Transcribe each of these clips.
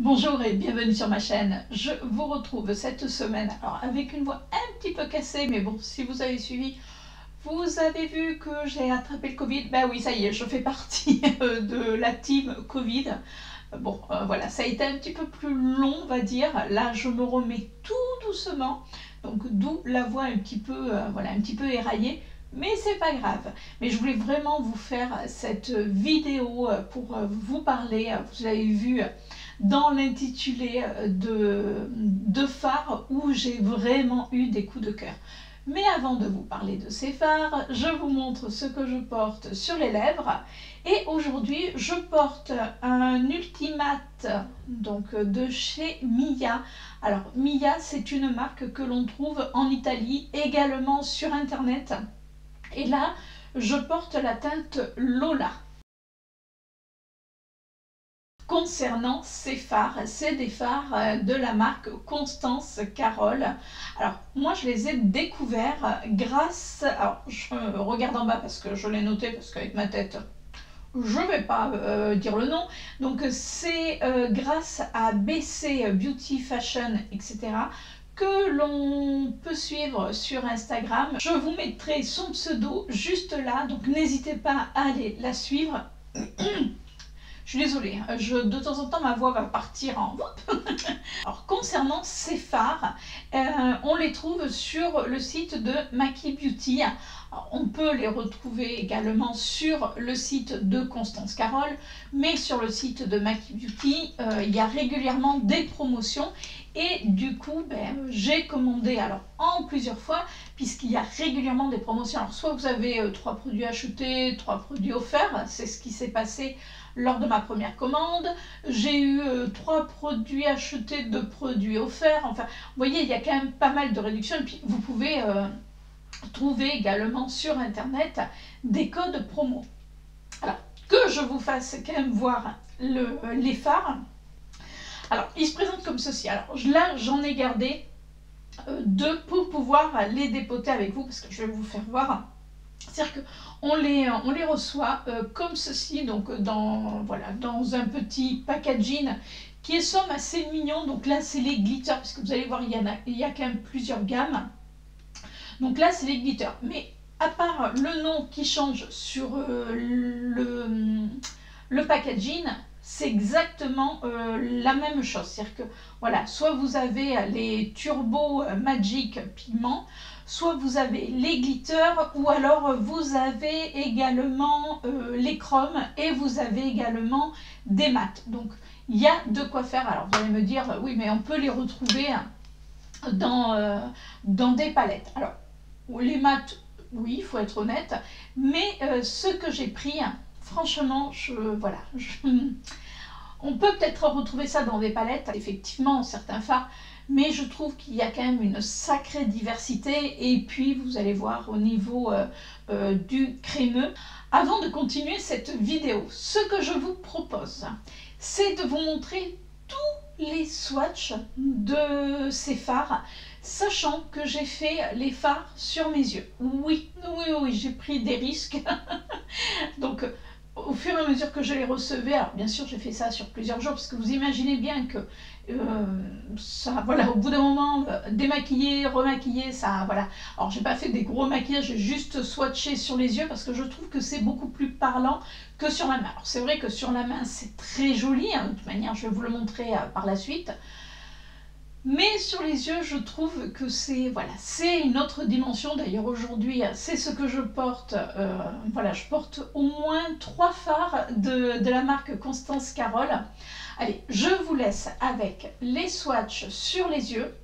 Bonjour et bienvenue sur ma chaîne. Je vous retrouve cette semaine alors avec une voix un petit peu cassée, mais bon, si vous avez suivi, vous avez vu que j'ai attrapé le Covid. Ben oui, ça y est, je fais partie de la team Covid. Bon, voilà, ça a été un petit peu plus long, on va dire. Là, je me remets tout doucement, donc d'où la voix un petit peu, voilà, un petit peu éraillée. Mais c'est pas grave. Mais je voulais vraiment vous faire cette vidéo pour vous parler. Vous avez vu dans l'intitulé de phares où j'ai vraiment eu des coups de cœur. Mais avant de vous parler de ces phares, je vous montre ce que je porte sur les lèvres. Et aujourd'hui, je porte un Ultimate donc de chez Mia. Alors Mia, c'est une marque que l'on trouve en Italie, également sur internet. Et là, je porte la teinte Lola. Concernant ces phares, c'est des phares de la marque Constance Carole. Alors moi je les ai découverts grâce, alors je regarde en bas parce que je l'ai noté parce qu'avec ma tête je ne vais pas dire le nom, donc c'est grâce à BC Beauty Fashion etc que l'on peut suivre sur Instagram. Je vous mettrai son pseudo juste là, donc n'hésitez pas à aller la suivre. Je suis désolée, de temps en temps ma voix va partir en... Alors concernant ces phares, on les trouve sur le site de Maki Beauty. Alors, on peut les retrouver également sur le site de Constance Carole, mais sur le site de Maki Beauty, il y a régulièrement des promotions. Et du coup, j'ai commandé alors en plusieurs fois, puisqu'il y a régulièrement des promotions. Alors soit vous avez 3 produits achetés, 3 produits offerts, c'est ce qui s'est passé lors de ma première commande. J'ai eu 3 produits achetés, 2 produits offerts. Enfin, vous voyez, il y a quand même pas mal de réductions. Et puis, vous pouvez trouver également sur Internet des codes promo. Alors, que je vous fasse quand même voir les phares. Alors, ils se présentent comme ceci. Alors, là, j'en ai gardé 2 pour pouvoir les dépoter avec vous, parce que je vais vous faire voir. C'est-à-dire qu'on les reçoit comme ceci, donc voilà, dans un petit packaging qui est somme assez mignon. Donc là, c'est les glitters, parce que vous allez voir, il y a quand même plusieurs gammes. Donc là, c'est les glitters. Mais à part le nom qui change sur le packaging, c'est exactement la même chose. C'est-à-dire que, voilà, soit vous avez les Turbo Magic Pigments, soit vous avez les glitters, ou alors vous avez également les chromes, et vous avez également des mats. Donc, il y a de quoi faire. Alors, vous allez me dire, oui, mais on peut les retrouver dans des palettes. Alors, les mats, oui, il faut être honnête, mais ce que j'ai pris, franchement, voilà, on peut peut-être retrouver ça dans des palettes, effectivement, certains phares, mais je trouve qu'il y a quand même une sacrée diversité. Et puis, vous allez voir au niveau du crémeux. Avant de continuer cette vidéo, ce que je vous propose, c'est de vous montrer tous les swatchs de ces phares, sachant que j'ai fait les phares sur mes yeux. Oui, j'ai pris des risques. Donc, au fur et à mesure que je les recevais, alors bien sûr j'ai fait ça sur plusieurs jours, parce que vous imaginez bien que ça, voilà, au bout d'un moment, démaquiller, remaquiller, ça, voilà. Alors j'ai pas fait des gros maquillages, j'ai juste swatché sur les yeux, parce que je trouve que c'est beaucoup plus parlant que sur la main. Alors c'est vrai que sur la main c'est très joli, hein, de toute manière je vais vous le montrer par la suite. Mais sur les yeux, je trouve que c'est, voilà, c'est une autre dimension. D'ailleurs aujourd'hui, c'est ce que je porte. Voilà, je porte au moins 3 phares de la marque Constance Carole. Allez, je vous laisse avec les swatchs sur les yeux.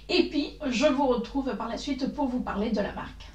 Et puis, je vous retrouve par la suite pour vous parler de la marque.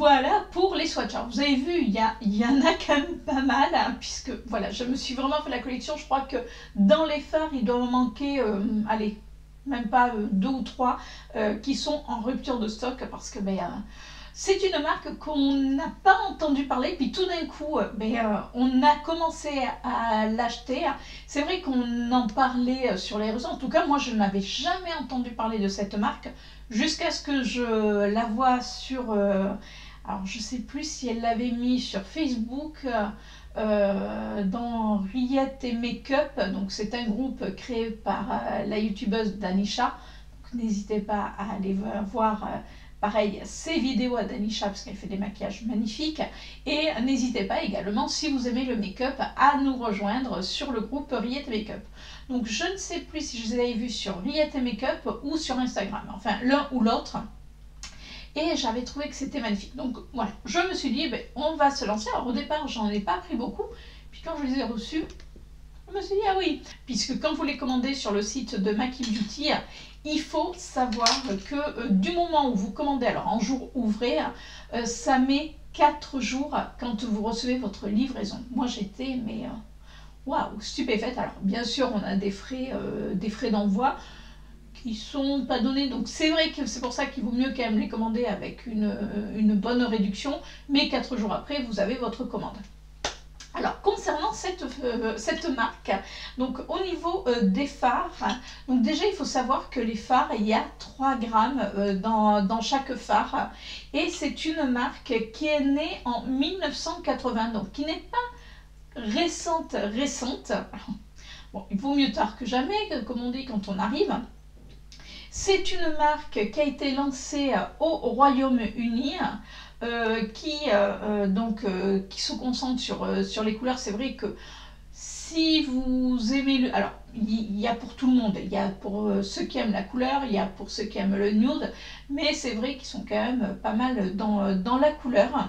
voilà pour les swatchs. Alors, vous avez vu, il y en a quand même pas mal, hein, puisque voilà, je me suis vraiment fait la collection. Je crois que dans les fards, il doit en manquer, allez, même pas 2 ou 3 qui sont en rupture de stock, parce que c'est une marque qu'on n'a pas entendu parler, puis tout d'un coup, on a commencé à l'acheter. C'est vrai qu'on en parlait sur les réseaux. En tout cas, moi, je n'avais jamais entendu parler de cette marque jusqu'à ce que je la vois sur... alors, je ne sais plus si elle l'avait mis sur Facebook, dans Riette et Make-up. Donc, c'est un groupe créé par la youtubeuse Danisha. N'hésitez pas à aller voir... pareil, ces vidéos à Danisha, parce qu'elle fait des maquillages magnifiques. Et n'hésitez pas également, si vous aimez le make-up, à nous rejoindre sur le groupe Riette Make-up. Donc je ne sais plus si je les avais vus sur Riette Make-up ou sur Instagram, enfin l'un ou l'autre. Et j'avais trouvé que c'était magnifique. Donc voilà, je me suis dit, on va se lancer. Alors au départ, j'en ai pas pris beaucoup. Puis quand je les ai reçus, je me suis dit, ah oui, puisque quand vous les commandez sur le site de Maki Beauty, il faut savoir que du moment où vous commandez, alors en jour ouvré, ça met 4 jours quand vous recevez votre livraison. Moi j'étais, mais waouh, stupéfaite. Alors bien sûr, on a des frais d'envoi qui sont pas donnés, donc c'est vrai que c'est pour ça qu'il vaut mieux quand même les commander avec une bonne réduction, mais 4 jours après, vous avez votre commande. Alors, concernant cette marque, donc au niveau des fards, donc déjà il faut savoir que les fards, il y a 3 grammes dans chaque fard, et c'est une marque qui est née en 1980, donc qui n'est pas récente. Bon, il vaut mieux tard que jamais, comme on dit quand on arrive. C'est une marque qui a été lancée au Royaume-Uni, qui se concentre sur les couleurs. C'est vrai que si vous aimez alors il y a pour tout le monde, il y a pour ceux qui aiment la couleur, il y a pour ceux qui aiment le nude, mais c'est vrai qu'ils sont quand même pas mal dans la couleur.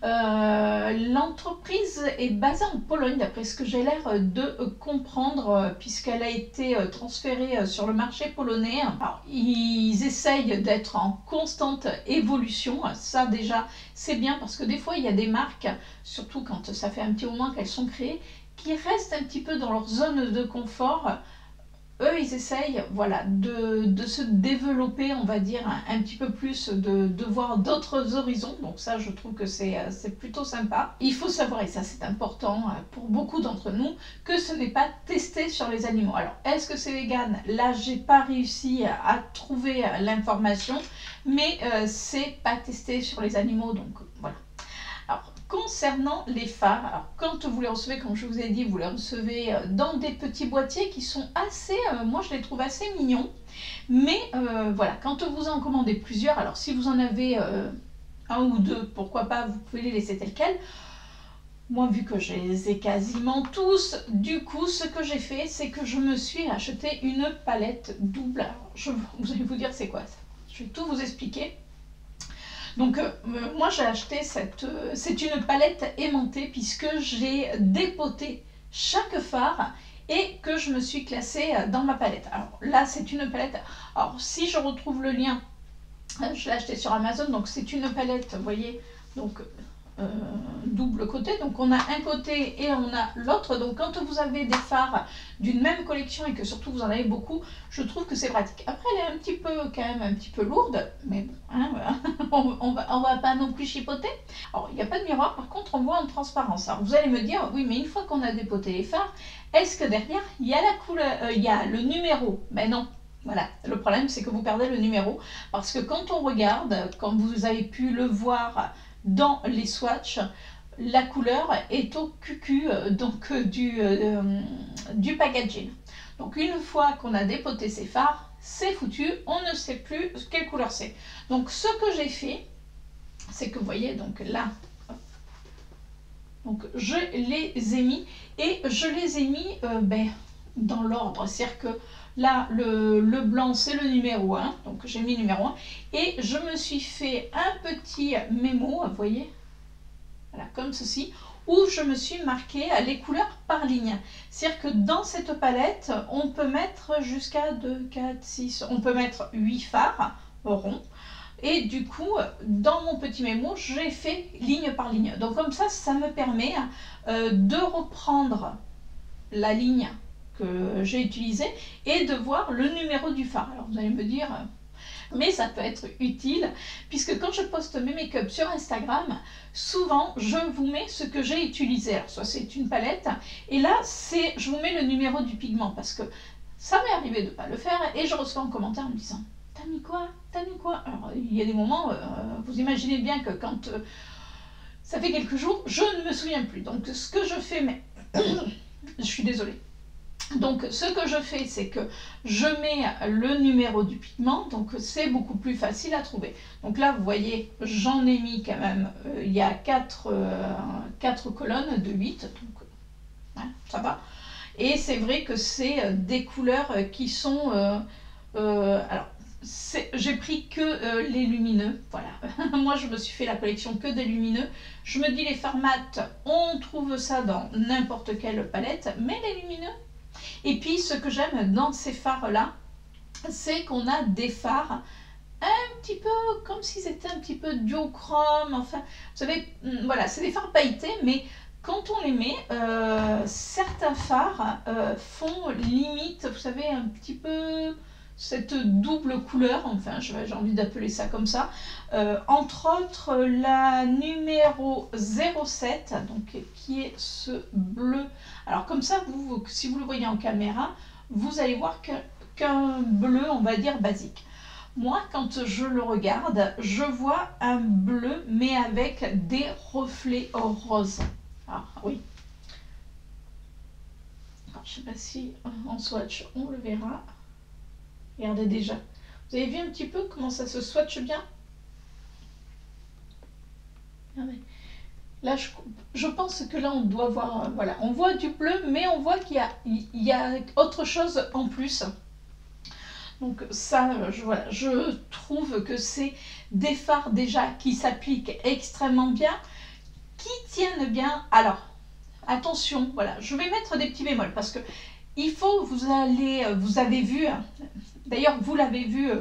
L'entreprise est basée en Pologne, d'après ce que j'ai l'air de comprendre, puisqu'elle a été transférée sur le marché polonais. Alors, ils essayent d'être en constante évolution. Ça déjà, c'est bien, parce que des fois, il y a des marques, surtout quand ça fait un petit moment qu'elles sont créées, qui restent un petit peu dans leur zone de confort. Eux, ils essayent, voilà, de se développer, on va dire, un petit peu plus, de voir d'autres horizons. Donc ça, je trouve que c'est plutôt sympa. Il faut savoir, et ça c'est important pour beaucoup d'entre nous, que ce n'est pas testé sur les animaux. Alors, est-ce que c'est vegan? Là, j'ai pas réussi à trouver l'information, mais c'est pas testé sur les animaux, donc voilà. Alors, concernant les fards, alors quand vous les recevez, comme je vous ai dit, vous les recevez dans des petits boîtiers qui sont assez, moi je les trouve assez mignons. Mais voilà, quand vous en commandez plusieurs, alors si vous en avez un ou deux, pourquoi pas, vous pouvez les laisser tels quels. Moi, vu que je les ai quasiment tous, du coup, ce que j'ai fait, c'est que je me suis acheté une palette double. Alors, vous allez vous dire, c'est quoi ça? Je vais tout vous expliquer. Donc moi j'ai acheté c'est une palette aimantée, puisque j'ai dépoté chaque fard et que je me suis classée dans ma palette. Alors là c'est une palette, alors si je retrouve le lien, je l'ai acheté sur Amazon, donc c'est une palette, vous voyez, donc double côté, donc on a un côté et on a l'autre. Donc quand vous avez des fards d'une même collection et que surtout vous en avez beaucoup, je trouve que c'est pratique. Après elle est un petit peu quand même un petit peu lourde, mais bon, hein, voilà. on va pas non plus chipoter. Alors il n'y a pas de miroir, par contre on voit en transparence. Alors vous allez me dire, oui mais une fois qu'on a dépoté les fards, est-ce que derrière il y a la couleur, il y a le numéro? Ben non. Voilà, le problème c'est que vous perdez le numéro, parce que quand on regarde, comme vous avez pu le voir dans les swatchs, la couleur est au cucu donc du packaging. Donc une fois qu'on a dépoté ces fards, c'est foutu, on ne sait plus quelle couleur c'est. Donc ce que j'ai fait, c'est que vous voyez, donc là, donc je les ai mis, et je les ai mis dans l'ordre, c'est-à-dire que là, le blanc, c'est le numéro 1, donc j'ai mis numéro 1, et je me suis fait un petit mémo, vous voyez, voilà, comme ceci, où je me suis marqué les couleurs par ligne. C'est-à-dire que dans cette palette, on peut mettre jusqu'à 2, 4, 6, on peut mettre 8 fards ronds, Et du coup, dans mon petit mémo, j'ai fait ligne par ligne. Donc comme ça me permet de reprendre la ligne que j'ai utilisée et de voir le numéro du phare. Alors vous allez me dire, mais ça peut être utile, puisque quand je poste mes make-up sur Instagram, souvent je vous mets ce que j'ai utilisé. Alors soit c'est une palette, et là je vous mets le numéro du pigment, parce que ça m'est arrivé de ne pas le faire, et je reçois un commentaire en me disant « T'as mis quoi? T'as mis quoi ?» Alors il y a des moments, vous imaginez bien que quand ça fait quelques jours, je ne me souviens plus. Donc ce que je fais, mais je suis désolée. Donc ce que je fais, c'est que je mets le numéro du pigment, donc c'est beaucoup plus facile à trouver. Donc là, vous voyez, j'en ai mis quand même, il y a 4 colonnes de 8, donc hein, ça va. Et c'est vrai que c'est des couleurs qui sont... alors, j'ai pris que les lumineux, voilà. Moi, je me suis fait la collection que des lumineux. Je me dis, les fards mat, on trouve ça dans n'importe quelle palette, mais les lumineux... Et puis, ce que j'aime dans ces fards-là, c'est qu'on a des fards un petit peu comme s'ils étaient un petit peu duochrome. Enfin, vous savez, voilà, c'est des fards pailletés, mais quand on les met, certains fards font limite, vous savez, un petit peu cette double couleur, enfin, j'ai envie d'appeler ça comme ça. Entre autres, la numéro 07, donc, qui est ce bleu. Alors comme ça, si vous le voyez en caméra, vous allez voir qu'un bleu, on va dire, basique. Moi, quand je le regarde, je vois un bleu, mais avec des reflets roses. Ah oui. Alors, je ne sais pas si en swatch, on le verra. Regardez déjà. Vous avez vu un petit peu comment ça se swatche bien? Regardez. Là, je pense que là, on doit voir, voilà, on voit du bleu, mais on voit qu'il y a autre chose en plus. Donc ça, voilà, je trouve que c'est des fards déjà qui s'appliquent extrêmement bien, qui tiennent bien. Alors, attention, voilà, je vais mettre des petits bémols parce que il faut, vous avez vu, d'ailleurs vous l'avez vu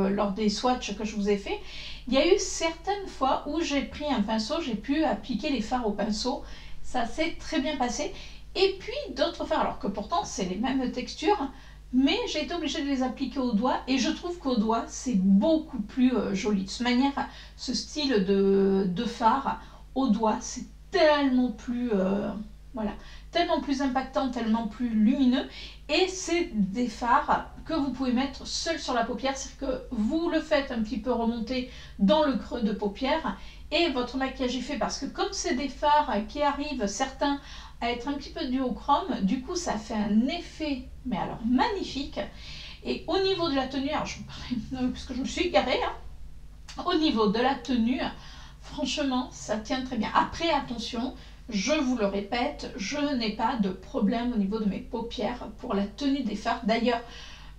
lors des swatchs que je vous ai fait, il y a eu certaines fois où j'ai pris un pinceau, j'ai pu appliquer les fards au pinceau, ça s'est très bien passé. Et puis d'autres fards, alors que pourtant c'est les mêmes textures, mais j'ai été obligée de les appliquer au doigt et je trouve qu'au doigt c'est beaucoup plus joli. De toute manière, ce style de fard au doigt c'est tellement plus, voilà, tellement plus impactant, tellement plus lumineux, et c'est des fards que vous pouvez mettre seul sur la paupière, c'est-à-dire que vous le faites un petit peu remonter dans le creux de paupière et votre maquillage est fait, parce que comme c'est des fards qui arrivent, certains, à être un petit peu duochrome, du coup ça fait un effet, mais alors magnifique. Et au niveau de la tenue, alors je parce que je me suis égarée, hein, au niveau de la tenue, franchement ça tient très bien. Après attention, je vous le répète, je n'ai pas de problème au niveau de mes paupières pour la tenue des fards. D'ailleurs,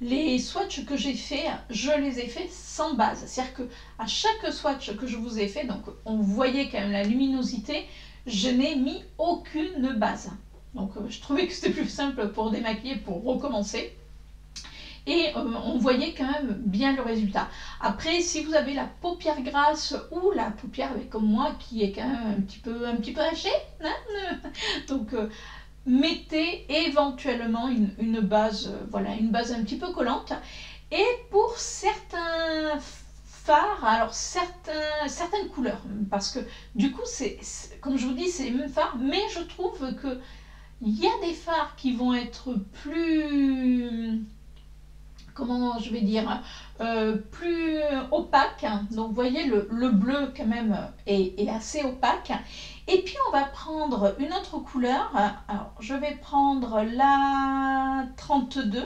les swatchs que j'ai fait, je les ai fait sans base. C'est-à-dire qu'à chaque swatch que je vous ai fait, donc on voyait quand même la luminosité, je n'ai mis aucune base. Donc je trouvais que c'était plus simple pour démaquiller, pour recommencer. Et on voyait quand même bien le résultat. Après, si vous avez la paupière grasse ou la paupière comme moi qui est quand même un petit peu hachée, hein, donc mettez éventuellement une base, voilà, une base un petit peu collante. Et pour certains fards, alors certaines couleurs, parce que du coup, comme je vous dis, c'est les mêmes fards, mais je trouve que il y a des fards qui vont être plus... comment je vais dire, plus opaque. Donc vous voyez, le bleu quand même est assez opaque. Et puis on va prendre une autre couleur. Alors je vais prendre la 32,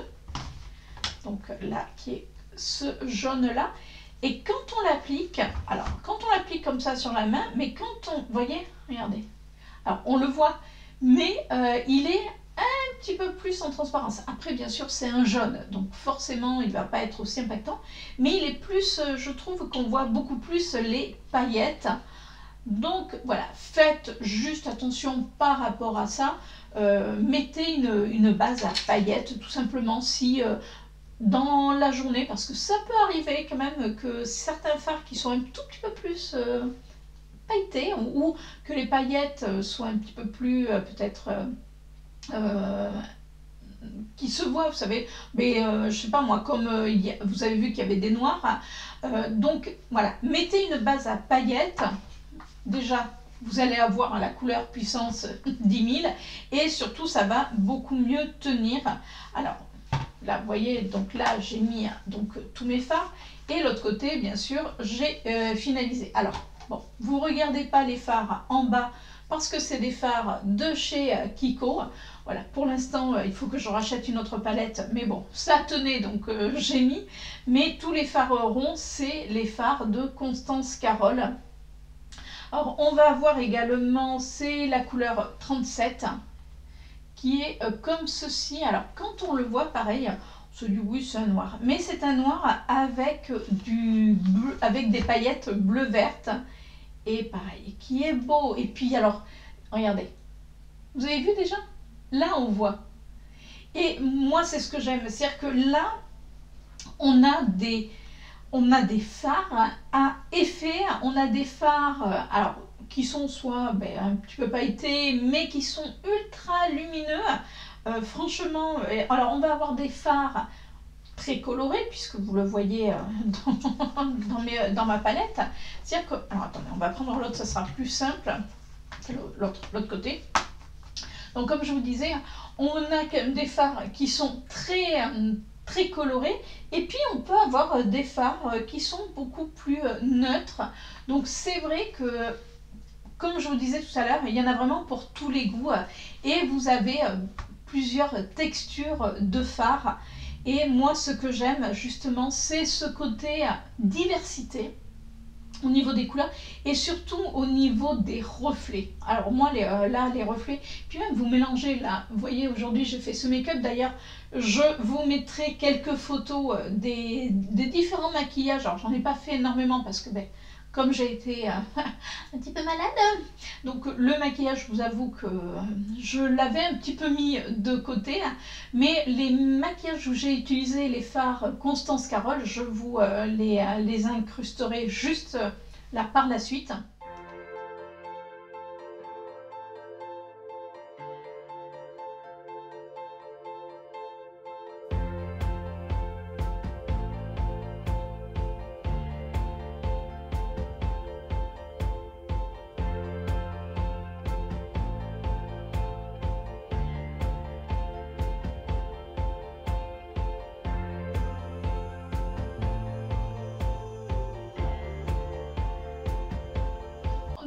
donc là qui est ce jaune là. Et quand on l'applique, alors quand on l'applique comme ça sur la main, mais quand on, vous voyez, regardez, alors on le voit, mais il est un petit peu plus en transparence. Après, bien sûr, c'est un jaune, donc forcément, il ne va pas être aussi impactant. Mais il est plus, je trouve qu'on voit beaucoup plus les paillettes. Donc voilà, faites juste attention par rapport à ça. Mettez une base à paillettes, tout simplement, si dans la journée, parce que ça peut arriver quand même que certains fards qui sont un tout petit peu plus pailletés, ou que les paillettes soient un petit peu plus peut-être qui se voient, vous savez, mais je sais pas moi, comme vous avez vu qu'il y avait des noirs, donc voilà, mettez une base à paillettes, déjà vous allez avoir la couleur puissance 10 000 et surtout ça va beaucoup mieux tenir. Alors là vous voyez, donc là j'ai mis donc tous mes fards et l'autre côté bien sûr j'ai finalisé. Alors bon, vous regardez pas les fards en bas parce que c'est des fards de chez Kiko. Voilà, pour l'instant il faut que je rachète une autre palette, mais bon ça tenait donc j'ai mis. Mais tous les fards ronds c'est les fards de Constance Carole. Alors on va avoir également, c'est la couleur 37 qui est comme ceci. Alors quand on le voit pareil, on se dit oui c'est un noir, mais c'est un noir avec du bleu, avec des paillettes bleu-verte et pareil, qui est beau. Et puis alors, regardez, vous avez vu déjà? Là on voit. Et moi c'est ce que j'aime, c'est-à-dire que là on a des fards à effet, on a des fards alors qui sont soit un petit peu pailletés, mais qui sont ultra lumineux. Franchement, alors on va avoir des fards très colorés, puisque vous le voyez dans ma palette. C'est-à-dire que, alors attendez, on va prendre l'autre, ça sera plus simple, l'autre côté. Donc comme je vous disais, on a quand même des fards qui sont très colorés, et puis on peut avoir des fards qui sont beaucoup plus neutres. Donc c'est vrai que, comme je vous disais tout à l'heure, il y en a vraiment pour tous les goûts, et vous avez plusieurs textures de fards. Et moi ce que j'aime justement, c'est ce côté diversité au niveau des couleurs et surtout au niveau des reflets. Alors moi là les reflets, puis même vous mélangez là, vous voyez aujourd'hui j'ai fait ce make-up, d'ailleurs je vous mettrai quelques photos des différents maquillages. Alors j'en ai pas fait énormément parce que comme j'ai été un petit peu malade, donc le maquillage, je vous avoue que je l'avais un petit peu mis de côté, mais les maquillages où j'ai utilisé les fards Constance Carole, je vous les incrusterai juste là par la suite.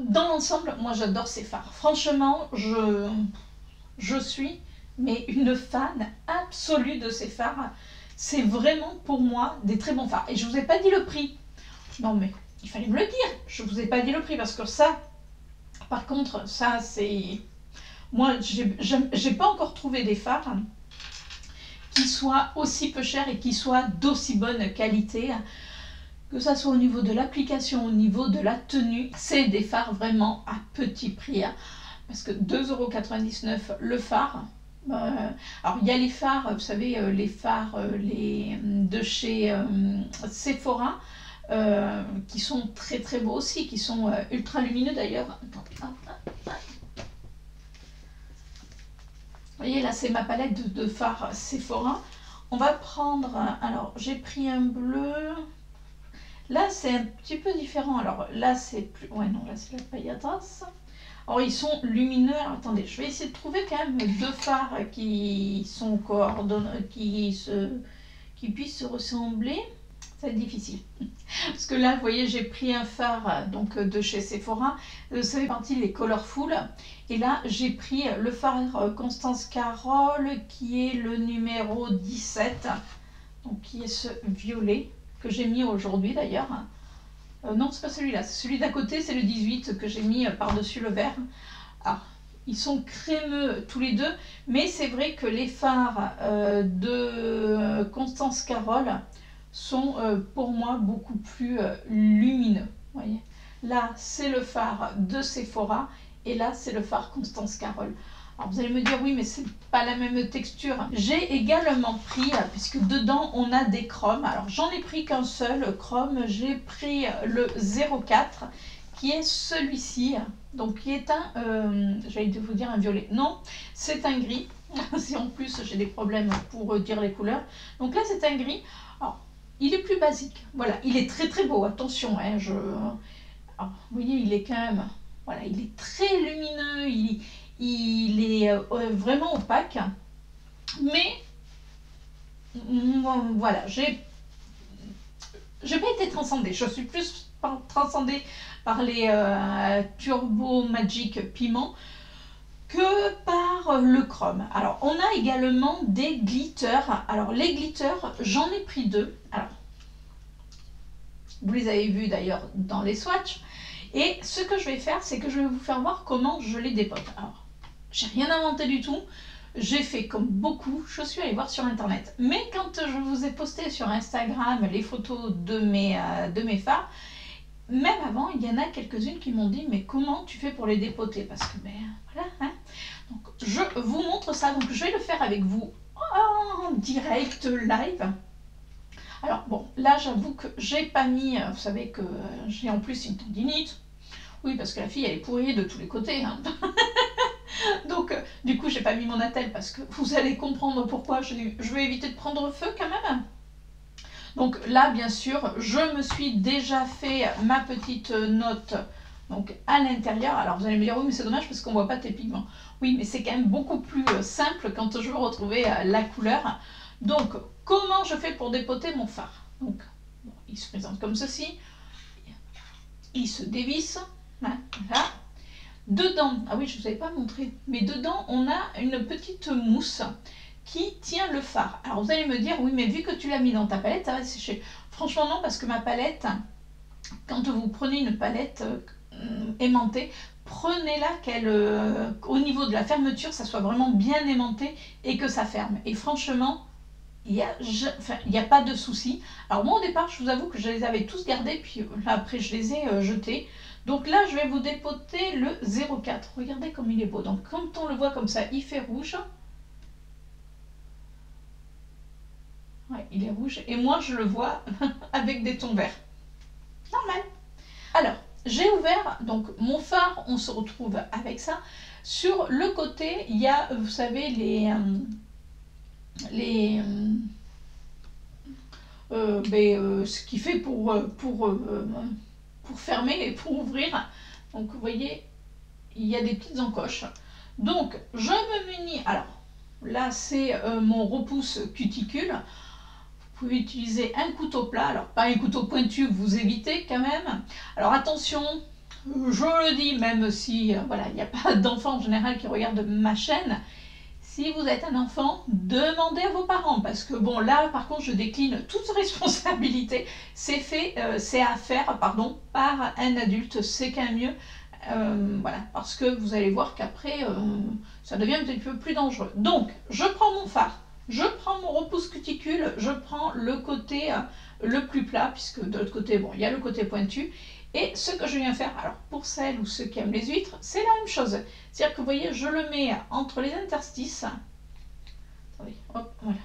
Dans l'ensemble, moi j'adore ces fards. Franchement, je suis mais une fan absolue de ces fards. C'est vraiment pour moi des très bons fards. Et je ne vous ai pas dit le prix. Non mais il fallait me le dire. Je ne vous ai pas dit le prix parce que ça, par contre, ça c'est... Moi, j'ai pas encore trouvé des fards qui soient aussi peu chers et qui soient d'aussi bonne qualité. Que ça soit au niveau de l'application, au niveau de la tenue, c'est des fards vraiment à petit prix. Parce que 2,99 € le phare. Alors il y a les fards, vous savez, les fards de chez Sephora, qui sont très très beaux aussi, qui sont ultra lumineux d'ailleurs. Vous voyez là c'est ma palette de fards Sephora. On va prendre, alors j'ai pris un bleu. Là, c'est un petit peu différent. Alors là, c'est plus... Ouais, non, là, c'est la pailletteuse. Alors, ils sont lumineux. Alors, attendez, je vais essayer de trouver quand même deux fards qui sont coordonnés, qui puissent se ressembler. Ça va être difficile. Parce que là, vous voyez, j'ai pris un phare donc, de chez Sephora. Ça fait partie des Colorful. Et là, j'ai pris le phare Constance Carole, qui est le numéro 17. Donc, qui est ce violet que j'ai mis aujourd'hui d'ailleurs. Non, c'est pas celui-là, c'est celui d'à côté, c'est le 18 que j'ai mis par-dessus le vert. Alors, ils sont crémeux tous les deux, mais c'est vrai que les fards de Constance Carole sont pour moi beaucoup plus lumineux. Voyez, là, c'est le phare de Sephora et là, c'est le phare Constance Carole. Alors vous allez me dire oui mais c'est pas la même texture. J'ai également pris, puisque dedans on a des chromes, alors j'en ai pris qu'un seul chrome, j'ai pris le 04 qui est celui-ci, donc qui est un, j'allais vous dire un violet, non c'est un gris, si en plus j'ai des problèmes pour dire les couleurs, donc là c'est un gris. Alors, il est plus basique, voilà, il est très très beau, attention, hein, alors, vous voyez il est quand même, voilà, il est très lumineux, il est vraiment opaque, mais voilà, j'ai pas été transcendée, je suis plus transcendée par les Turbo Magic Piment que par le chrome. Alors on a également des glitters, alors les glitters j'en ai pris deux, alors vous les avez vus d'ailleurs dans les swatchs, et ce que je vais faire c'est que je vais vous faire voir comment je les dépote. Alors j'ai rien inventé du tout, j'ai fait comme beaucoup, je suis allée voir sur internet. Mais quand je vous ai posté sur Instagram les photos de mes fards, même avant, il y en a quelques-unes qui m'ont dit mais comment tu fais pour les dépoter? Parce que ben voilà, hein. Donc je vous montre ça, donc je vais le faire avec vous en direct live. Alors bon, là j'avoue que j'ai pas mis, vous savez que j'ai en plus une tendinite. Oui, parce que la fille elle est pourrie de tous les côtés, hein. Donc du coup j'ai pas mis mon attelle parce que vous allez comprendre pourquoi je vais éviter de prendre feu quand même. Donc là bien sûr je me suis déjà fait ma petite note donc à l'intérieur. Alors vous allez me dire oui mais c'est dommage parce qu'on voit pas tes pigments. Oui mais c'est quand même beaucoup plus simple quand je veux retrouver la couleur. Donc comment je fais pour dépoter mon fard? Donc bon, il se présente comme ceci, il se dévisse, hein, voilà. Dedans, ah oui je ne vous avais pas montré, mais dedans on a une petite mousse qui tient le fard. Alors vous allez me dire, oui mais vu que tu l'as mis dans ta palette, ça va sécher. Franchement non, parce que ma palette, quand vous prenez une palette aimantée, prenez-la au niveau de la fermeture, ça soit vraiment bien aimanté et que ça ferme. Et franchement, il n'y a pas de souci. Alors moi au départ, je vous avoue que je les avais tous gardés, puis là après je les ai jetés. Donc là, je vais vous dépoter le 04. Regardez comme il est beau. Donc quand on le voit comme ça, il fait rouge. Ouais, il est rouge. Et moi, je le vois avec des tons verts. Normal. Alors, j'ai ouvert donc mon fard. On se retrouve avec ça. Sur le côté, il y a, vous savez, ce qu'il fait pour fermer et pour ouvrir. Donc vous voyez, il y a des petites encoches. Donc je me munis, alors là c'est mon repousse cuticule. Vous pouvez utiliser un couteau plat, alors pas un couteau pointu, vous évitez quand même. Alors attention, je le dis même si voilà, il n'y a pas d'enfants en général qui regardent ma chaîne. Si vous êtes un enfant, demandez à vos parents, parce que bon là par contre je décline toute responsabilité, c'est fait, c'est à faire pardon, par un adulte, c'est quand même mieux, voilà, parce que vous allez voir qu'après ça devient un petit peu plus dangereux. Donc je prends mon fard, je prends mon repousse cuticule, je prends le côté le plus plat, puisque de l'autre côté bon il y a le côté pointu. Et ce que je viens faire, alors pour celles ou ceux qui aiment les huîtres, c'est la même chose. C'est-à-dire que vous voyez, je le mets entre les interstices. Attendez, hop, voilà.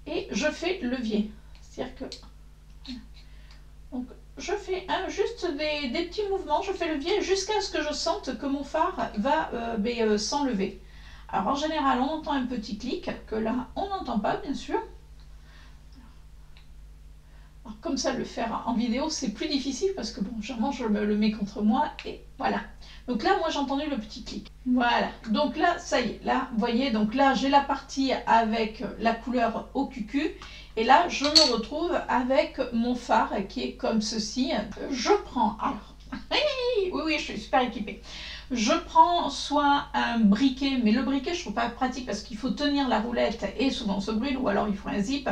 Et je fais levier. C'est-à-dire que... Donc, je fais juste des petits mouvements, je fais levier jusqu'à ce que je sente que mon fard va s'enlever. Alors en général, on entend un petit clic, que là, on n'entend pas, bien sûr. Alors, comme ça, le faire en vidéo, c'est plus difficile parce que bon, généralement, je me le mets contre moi et voilà. Donc là, moi, j'ai entendu le petit clic. Voilà. Donc là, ça y est. Là, vous voyez, donc là, j'ai la partie avec la couleur au cucu. Et là, je me retrouve avec mon fard qui est comme ceci. Je prends, alors, oui, je suis super équipée. Je prends soit un briquet, mais le briquet, je trouve pas pratique parce qu'il faut tenir la roulette et souvent on se brûle, ou alors il faut un zip.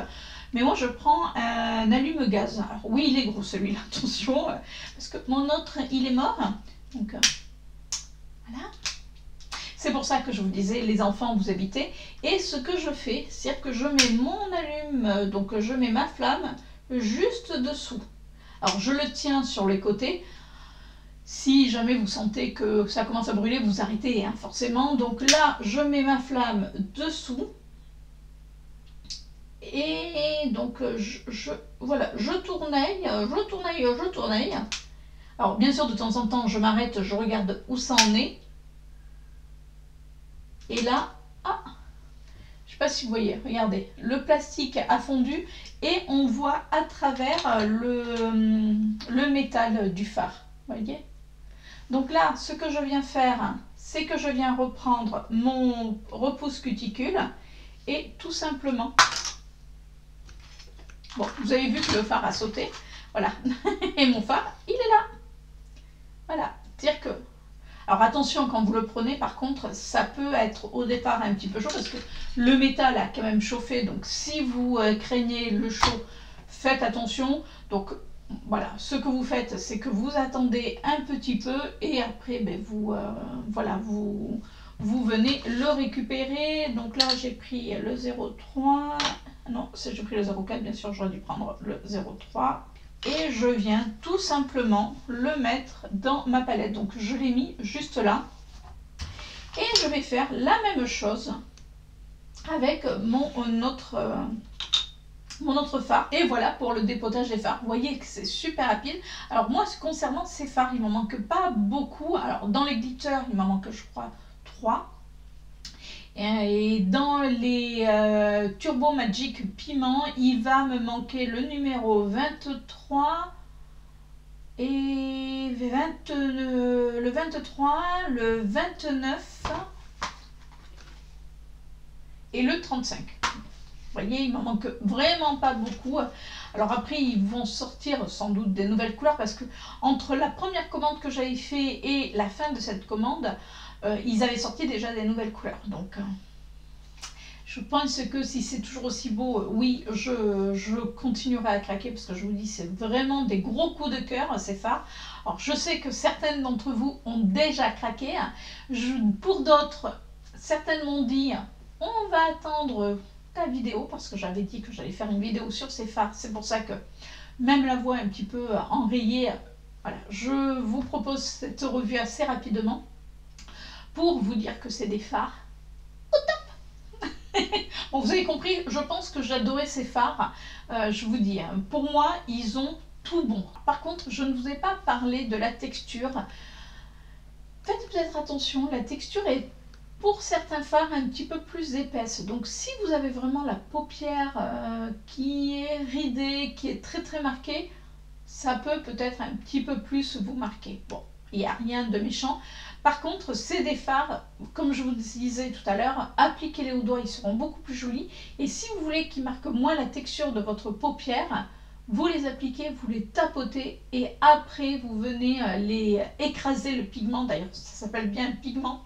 Mais moi, je prends un allume-gaz. Alors oui, il est gros celui-là, attention, parce que mon autre, il est mort. Donc, voilà. C'est pour ça que je vous disais, les enfants, vous évitez. Et ce que je fais, c'est que je mets mon allume, donc je mets ma flamme juste dessous. Alors, je le tiens sur les côtés. Si jamais vous sentez que ça commence à brûler, vous arrêtez hein, forcément. Donc là, je mets ma flamme dessous. Et donc, voilà, je tourneille. Alors, bien sûr, de temps en temps, je m'arrête, je regarde où ça en est. Et là, ah, je ne sais pas si vous voyez, regardez, le plastique a fondu et on voit à travers le métal du phare. Vous voyez? Donc là, ce que je viens faire, c'est que je viens reprendre mon repousse cuticule et tout simplement... Bon, vous avez vu que le phare a sauté, voilà. Et mon phare, il est là. Voilà, dire que... Alors attention, quand vous le prenez, par contre, ça peut être au départ un petit peu chaud parce que le métal a quand même chauffé. Donc si vous craignez le chaud, faites attention. Donc voilà, ce que vous faites, c'est que vous attendez un petit peu et après, ben, voilà, vous venez le récupérer. Donc là, j'ai pris le 0,3. Non, j'ai pris le 0,4, bien sûr, j'aurais dû prendre le 0,3. Et je viens tout simplement le mettre dans ma palette. Donc je l'ai mis juste là. Et je vais faire la même chose avec mon autre phare. Et voilà pour le dépotage des phares. Vous voyez que c'est super rapide. Alors moi, concernant ces phares, il m'en manque pas beaucoup. Alors dans les glitters, il m'en manque je crois 3. Et dans les Turbo Magic Piment, il va me manquer le numéro 23 et le 23, le 29 et le 35. Vous voyez, il m'en manque vraiment pas beaucoup. Alors après, ils vont sortir sans doute des nouvelles couleurs parce que entre la première commande que j'avais fait et la fin de cette commande, ils avaient sorti déjà des nouvelles couleurs. Donc, je pense que si c'est toujours aussi beau, oui, je continuerai à craquer parce que je vous dis, c'est vraiment des gros coups de cœur, ces phares. Alors, je sais que certaines d'entre vous ont déjà craqué. Pour d'autres, certaines m'ont dit, on va attendre ta vidéo parce que j'avais dit que j'allais faire une vidéo sur ces phares. C'est pour ça que même la voix un petit peu enrayée, voilà, je vous propose cette revue assez rapidement pour vous dire que c'est des phares au top. Bon, vous avez compris, je pense que j'adorais ces phares. Je vous dis, pour moi, ils ont tout bon. Par contre, je ne vous ai pas parlé de la texture. Faites peut-être attention, la texture est pour certains phares un petit peu plus épaisse. Donc si vous avez vraiment la paupière qui est ridée, qui est très très marquée, ça peut peut-être un petit peu plus vous marquer. Bon, il n'y a rien de méchant. Par contre, c'est des phares, comme je vous disais tout à l'heure, appliquez-les au doigt, ils seront beaucoup plus jolis. Et si vous voulez qu'ils marquent moins la texture de votre paupière, vous les appliquez, vous les tapotez et après vous venez les écraser le pigment. D'ailleurs, ça s'appelle bien pigment.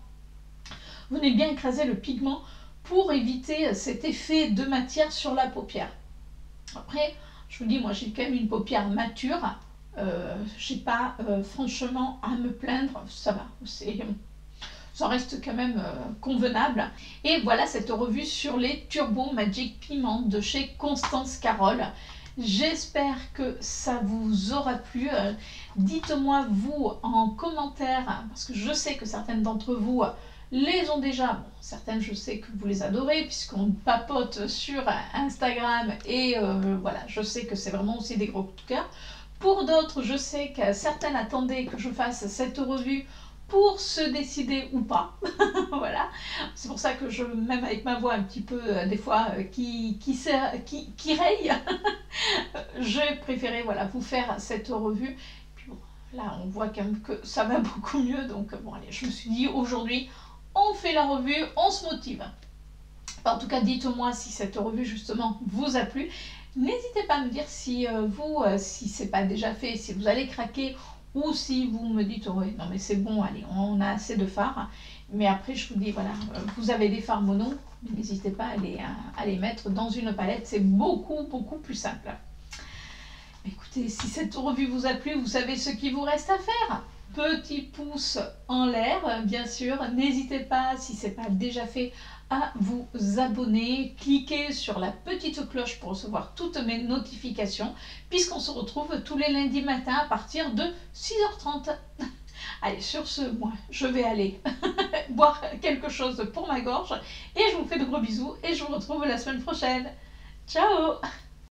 Vous venez bien écraser le pigment pour éviter cet effet de matière sur la paupière. Après, je vous dis, moi j'ai quand même une paupière mature. J'ai pas franchement à me plaindre, ça va, ça reste quand même convenable. Et voilà cette revue sur les Turbo Magic Piment de chez Constance Carole. J'espère que ça vous aura plu. Dites-moi vous en commentaire, parce que je sais que certaines d'entre vous les ont déjà. Bon, certaines je sais que vous les adorez puisqu'on papote sur Instagram et voilà, je sais que c'est vraiment aussi des gros coups de cœur. Pour d'autres, je sais que certaines attendaient que je fasse cette revue pour se décider ou pas. Voilà, c'est pour ça que je, même avec ma voix un petit peu des fois qui raye, j'ai préféré voilà, vous faire cette revue. Puis bon, là on voit quand même que ça va beaucoup mieux, donc bon allez, je me suis dit aujourd'hui on fait la revue, on se motive. En tout cas, dites-moi si cette revue justement vous a plu. N'hésitez pas à me dire si si c'est pas déjà fait, si vous allez craquer ou si vous me dites oh, ouais, non mais c'est bon, allez, on a assez de fards. Mais après, je vous dis voilà, vous avez des fards mono, n'hésitez pas à les mettre dans une palette, c'est beaucoup plus simple. Écoutez, si cette revue vous a plu, vous savez ce qu'il vous reste à faire. Petit pouce en l'air, bien sûr. N'hésitez pas, si ce n'est pas déjà fait, à vous abonner. Cliquez sur la petite cloche pour recevoir toutes mes notifications, puisqu'on se retrouve tous les lundis matins à partir de 6h30. Allez, sur ce, moi, je vais aller boire quelque chose pour ma gorge et je vous fais de gros bisous et je vous retrouve la semaine prochaine. Ciao!